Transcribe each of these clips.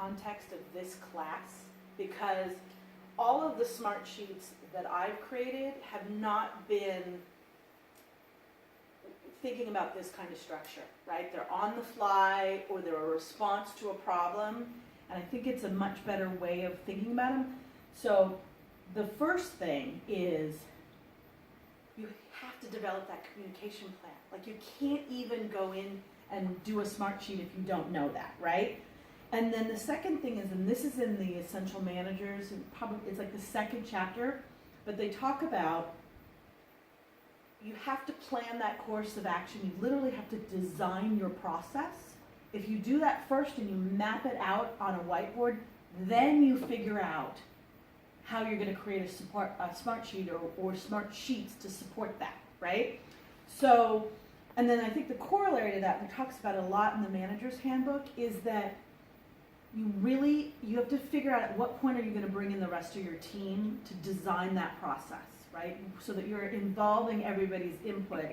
context of this class, because all of the smart sheets that I've created have not been thinking about this kind of structure, right? They're on the fly, or they're a response to a problem, and I think it's a much better way of thinking about them. So the first thing is you have to develop that communication plan. Like, you can't even go in and do a smart sheet if you don't know that, right? And then the second thing is, and this is in the Essential Managers, and probably it's like the second chapter, but they talk about you have to plan that course of action. You literally have to design your process. If you do that first and you map it out on a whiteboard, then you figure out how you're going to create a smart sheet or smart sheets to support that, right? So, and then I think the corollary to that, and it talks about it a lot in the manager's handbook, is that you have to figure out at what point are you going to bring in the rest of your team to design that process, right? So that you're involving everybody's input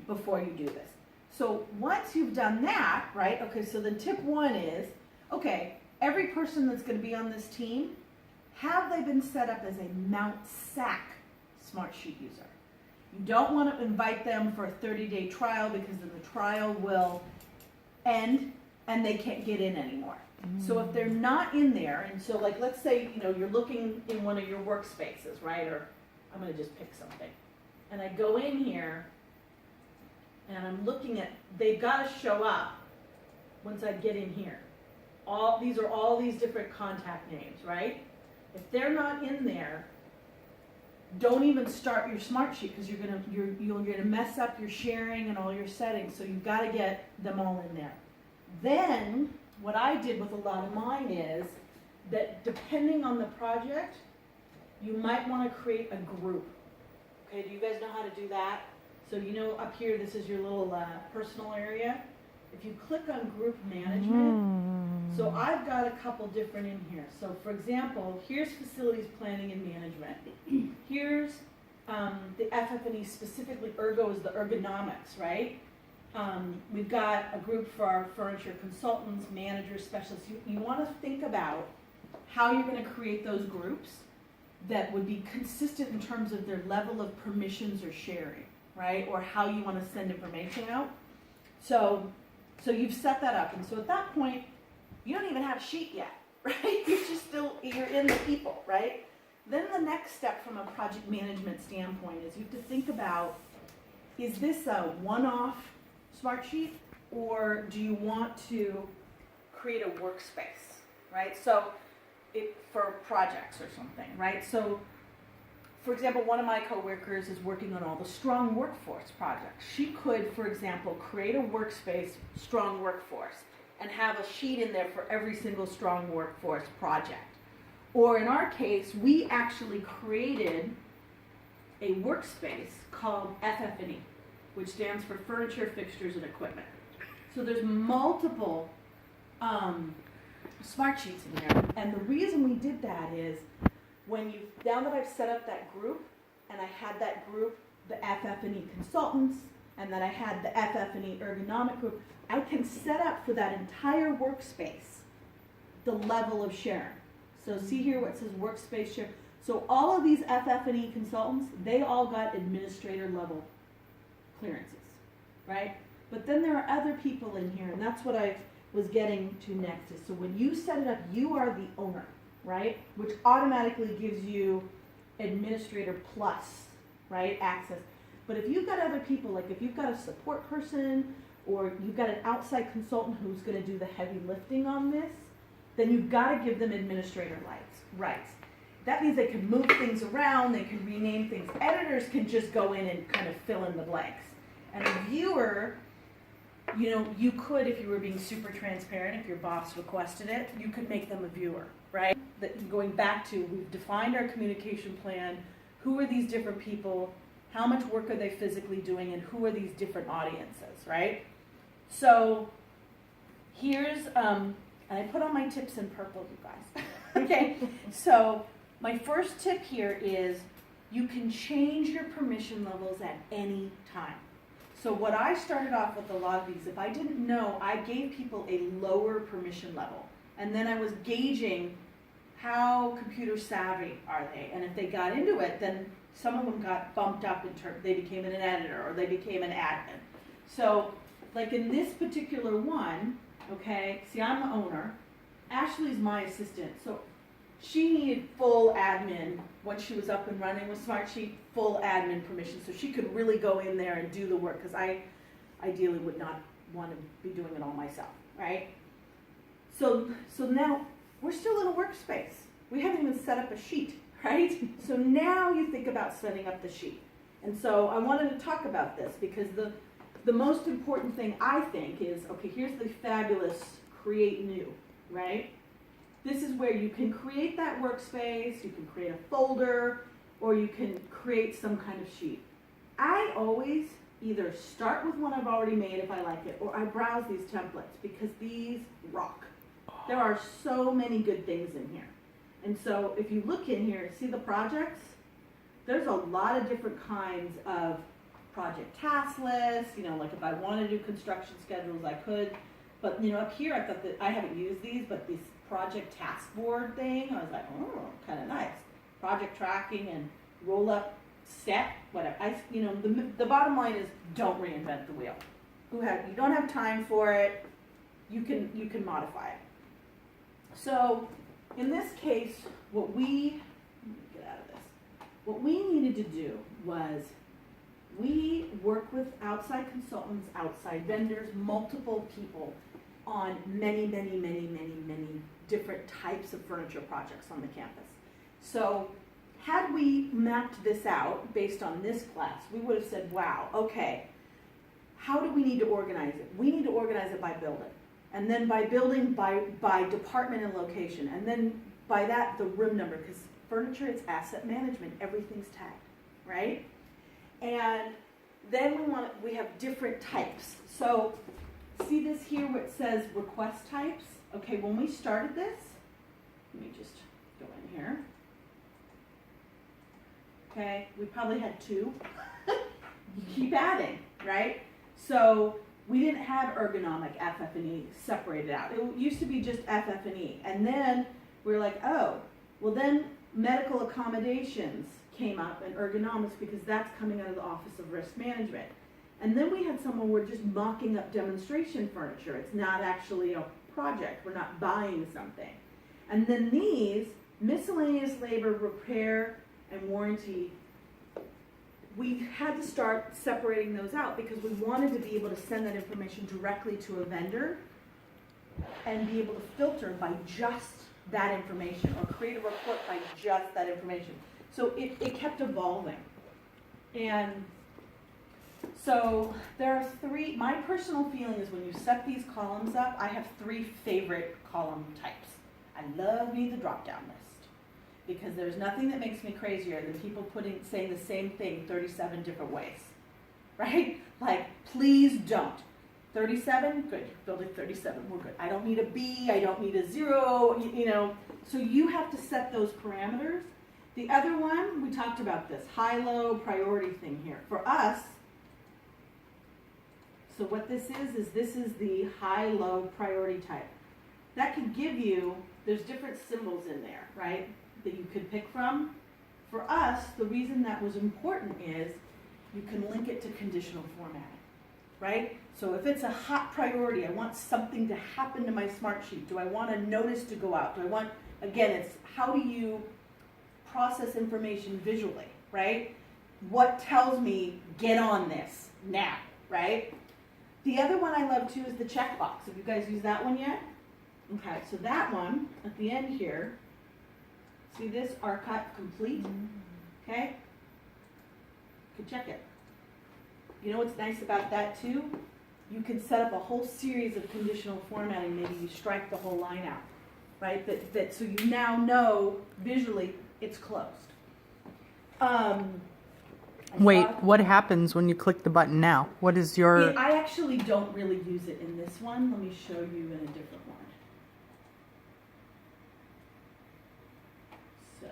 before you do this. So once you've done that, right, okay, so then tip one is, okay, every person that's going to be on this team, have they been set up as a Mount SAC smart sheet user? You don't want to invite them for a 30-day trial, because then the trial will end and they can't get in anymore. So if they're not in there, and so like let's say, you know, you're looking in one of your workspaces, right? Or I'm going to just pick something. And I go in here and I'm looking at, they've got to show up once I get in here. These are all these different contact names, right? If they're not in there, don't even start your smart sheet, because you're gonna mess up your sharing and all your settings. So you've got to get them all in there. Then what I did with a lot of mine is that depending on the project, you might want to create a group. Okay, do you guys know how to do that? So you know up here, this is your little personal area. If you click on group management, so I've got a couple different in here. So for example, here's facilities planning and management. Here's the FF&E, specifically ergo is the ergonomics, right? We've got a group for our furniture consultants, managers, specialists. You want to think about how you're going to create those groups that would be consistent in terms of their level of permissions or sharing, right? Or how you want to send information out. So you've set that up, and so at that point, you don't even have a sheet yet, right? You're in the people, right? Then the next step from a project management standpoint is you have to think about, is this a one-off smart sheet, or do you want to create a workspace, right? So for projects or something, right? So for example, one of my coworkers is working on all the strong workforce projects. She could, for example, create a workspace, strong workforce, and have a sheet in there for every single strong workforce project. Or in our case, we actually created a workspace called FF&E, which stands for Furniture, Fixtures, and Equipment. So there's multiple smart sheets in there. And the reason we did that is, now that I've set up that group, and I had that group, the FF&E consultants, and then I had the FF&E ergonomic group, I can set up for that entire workspace the level of sharing. So see here what says workspace share. So all of these FF&E consultants, they all got administrator level clearances, right? But then there are other people in here, and that's what I was getting to next. Is so when you set it up, you are the owner, right? Which automatically gives you administrator plus, right, access. But if you've got other people, like if you've got a support person, or you've got an outside consultant who's going to do the heavy lifting on this, then you've got to give them administrator rights. That means they can move things around, they can rename things. Editors can just go in and kind of fill in the blanks. And a viewer, you know, you could, if you were being super transparent, if your boss requested it, you could make them a viewer, right? That going back to, we've defined our communication plan, who are these different people, how much work are they physically doing, and who are these different audiences, right? So here's, and I put all my tips in purple, you guys. Okay, so my first tip here is you can change your permission levels at any time. So what I started off with a lot of these, if I didn't know, I gave people a lower permission level. And then I was gauging how computer savvy are they, and if they got into it, then some of them got bumped up in terms, they became an editor or they became an admin. So, like in this particular one, okay, see, I'm the owner, Ashley's my assistant, so she needed full admin when she was up and running with Smartsheet, full admin permission, so she could really go in there and do the work, because I ideally would not want to be doing it all myself, right? So now we're still in a workspace. We haven't even set up a sheet, right? So now you think about setting up the sheet. And so I wanted to talk about this because the most important thing I think is, okay, here's the fabulous create new, right? This is where you can create that workspace, you can create a folder, or you can create some kind of sheet. I always either start with one I've already made if I like it, or I browse these templates because these rock. There are so many good things in here. And so if you look in here, see the projects? There's a lot of different kinds of project task lists, you know, like if I want to do construction schedules, I could. But, you know, up here, I thought that I haven't used these, but this project task board thing, I was like, oh, kind of nice. Project tracking and roll up step, whatever. You know, the bottom line is don't reinvent the wheel. You don't have time for it. You can modify it. So in this case, what we needed to do was we work with outside consultants, outside vendors, multiple people on many different types of furniture projects on the campus. So had we mapped this out based on this class, we would have said, wow, okay, how do we need to organize it? We need to organize it by building. And then by building, by department and location. And then by that, the room number, because furniture, it's asset management, everything's tagged, right? And then we have different types. So see this here where it says request types? Okay, when we started this, let me just go in here. Okay, we probably had 2. You keep adding, right? So we didn't have ergonomic FF&E separated out. It used to be just FF&E. And then we were like, oh, well then medical accommodations came up and ergonomics because that's coming out of the Office of Risk Management. And then we had someone, we're just mocking up demonstration furniture. It's not actually a project. We're not buying something. And then these, miscellaneous labor, repair, and warranty, we had to start separating those out because we wanted to be able to send that information directly to a vendor and be able to filter by just that information or create a report by just that information. So it kept evolving. And so there are 3, my personal feeling is when you set these columns up, I have 3 favorite column types. I love me the drop-down list because there's nothing that makes me crazier than people saying the same thing 37 different ways, right? Like, please don't. 37, good, building 37, we're good. I don't need a B, I don't need a 0, you know. So you have to set those parameters. The other one, we talked about this, high-low priority thing here. For us, so what this is the high-low priority type. That could give you, there's different symbols in there, right, that you could pick from. For us, the reason that was important is you can link it to conditional formatting, right? So if it's a hot priority, I want something to happen to my Smartsheet. Do I want a notice to go out? Do I want, again, it's how do you process information visually, right? What tells me, get on this now, right? The other one I love too is the checkbox. Have you guys used that one yet? Okay, so that one, at the end here, see this, archive complete, okay? You can check it. You know what's nice about that too? You can set up a whole series of conditional formatting. Maybe you strike the whole line out, right? So you now know visually it's closed. Wait, what happens when you click the button now? What is your... I actually don't really use it in this one. Let me show you in a different one. So,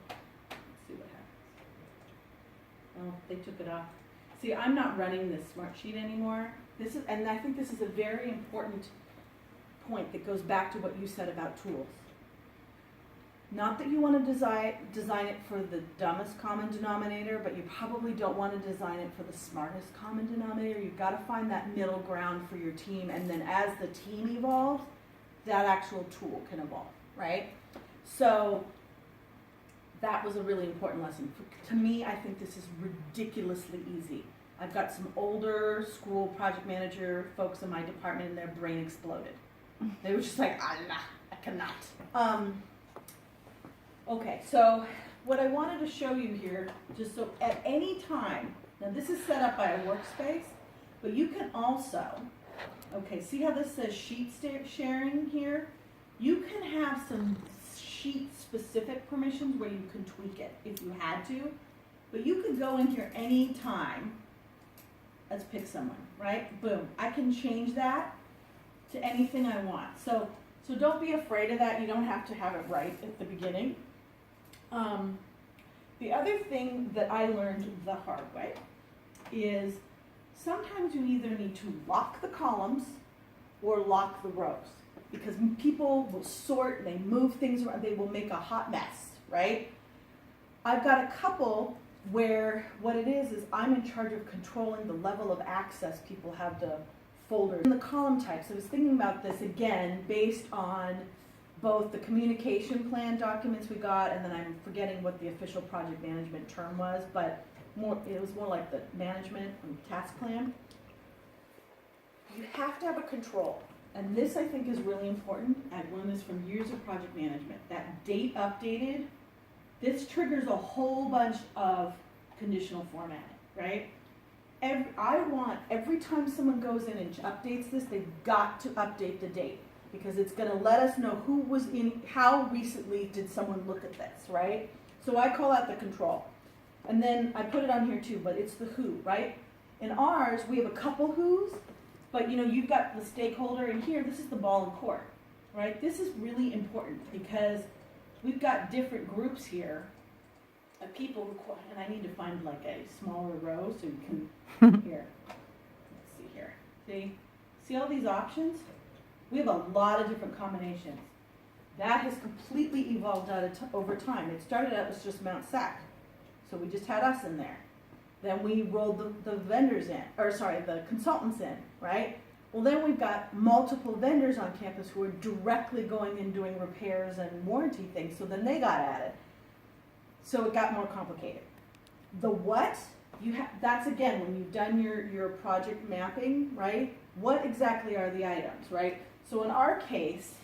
let's see what happens. Oh, they took it off. See, I'm not running this Smartsheet anymore. And I think this is a very important point that goes back to what you said about tools. Not that you want to design it for the dumbest common denominator, but you probably don't want to design it for the smartest common denominator. You've got to find that middle ground for your team, and then as the team evolves, that actual tool can evolve, right? So that was a really important lesson. To me, I think this is ridiculously easy. I've got some older school project manager folks in my department and their brain exploded. They were just like, ah, nah, I cannot. Okay, so what I wanted to show you here, just so at any time, now this is set up by a workspace, but you can also, okay, see how this says sheet sharing here? You can have some sheet specific permissions where you can tweak it if you had to, but you could go in here any time. Let's pick someone, right? Boom, I can change that to anything I want. So don't be afraid of that. You don't have to have it right at the beginning. The other thing that I learned the hard way is sometimes you either need to lock the columns or lock the rows, because people will sort, they move things around, they will make a hot mess, right? I've got a couple where what it is I'm in charge of controlling the level of access people have to folders. And the column types, I was thinking about this again based on both the communication plan documents we got, and then I'm forgetting what the official project management term was, but it was more like the management and task plan. You have to have a control, and this I think is really important. I've learned this from years of project management. That date updated, this triggers a whole bunch of conditional formatting, right? I want every time someone goes in and updates this, they've got to update the date, because it's going to let us know who was in, how recently did someone look at this, right? So I call out the control. And then I put it on here too, but it's the who, right? In ours, we have a couple who's, but you know, you've got the stakeholder, and here, this is the ball in court, right? This is really important because we've got different groups here of people, and I need to find like a smaller row so you can, here, let's see here. See all these options? We have a lot of different combinations. That has completely evolved over time. It started out as just Mount Sac. So we just had us in there. Then we rolled the vendors in, the consultants in, right? Well, then we've got multiple vendors on campus who are directly going and doing repairs and warranty things, so then they got added. So it got more complicated. The what, that's again, when you've done your project mapping, right? What exactly are the items, right? So in our case,